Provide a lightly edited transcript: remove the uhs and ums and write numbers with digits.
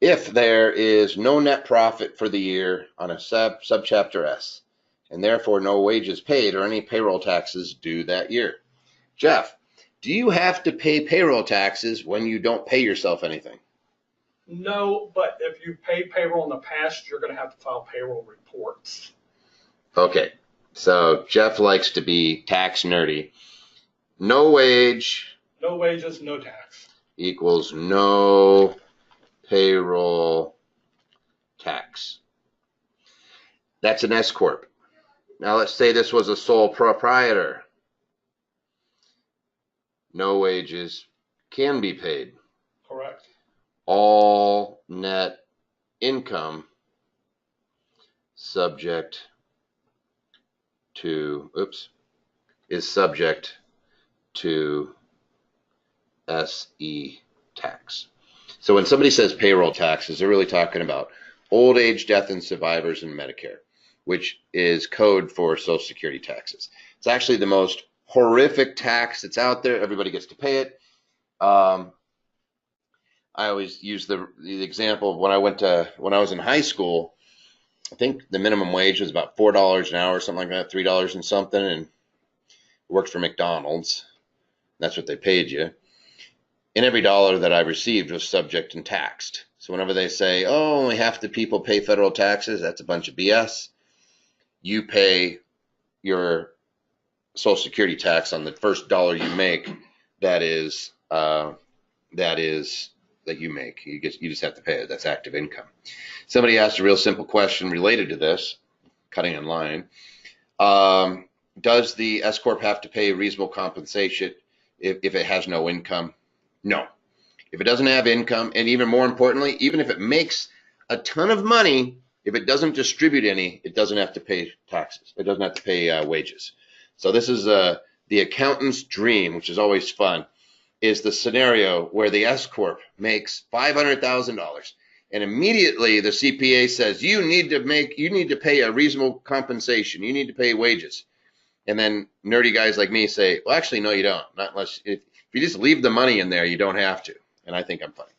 If there is no net profit for the year on a subchapter S, and therefore no wages paid or any payroll taxes due that year. Jeff, do you have to pay payroll taxes when you don't pay yourself anything? No, but if you paid payroll in the past, you're going to have to file payroll reports. Okay, so Jeff likes to be tax nerdy. No wage. No wages, no tax. Equals no payroll tax. That's an S Corp. Now let's say this was a sole proprietor. No wages can be paid. Correct. All net income subject to, is subject to SE tax. So when somebody says payroll taxes, they're really talking about old age, death, and survivors and Medicare, which is code for Social Security taxes. It's actually the most horrific tax that's out there. Everybody gets to pay it. I always use the example of when I was in high school. I think the minimum wage was about $4 an hour, something like that, $3 and something, and worked for McDonald's. That's what they paid you. And every dollar that I received was subject and taxed. So whenever they say, oh, only half the people pay federal taxes, that's a bunch of BS. You pay your Social Security tax on the first dollar you make. That you make. You just have to pay it. That's active income. Somebody asked a real simple question related to this, cutting in line. Does the S Corp have to pay reasonable compensation if it has no income? No. If it doesn't have income, and even more importantly, even if it makes a ton of money, if it doesn't distribute any, it doesn't have to pay taxes. It doesn't have to pay wages. So this is the accountant's dream, which is always fun, is the scenario where the S Corp makes $500,000 and immediately the CPA says, you need to pay a reasonable compensation. You need to pay wages. And then nerdy guys like me say, well, actually, no, you don't. Not unless if you just leave the money in there, you don't have to. And I think I'm funny.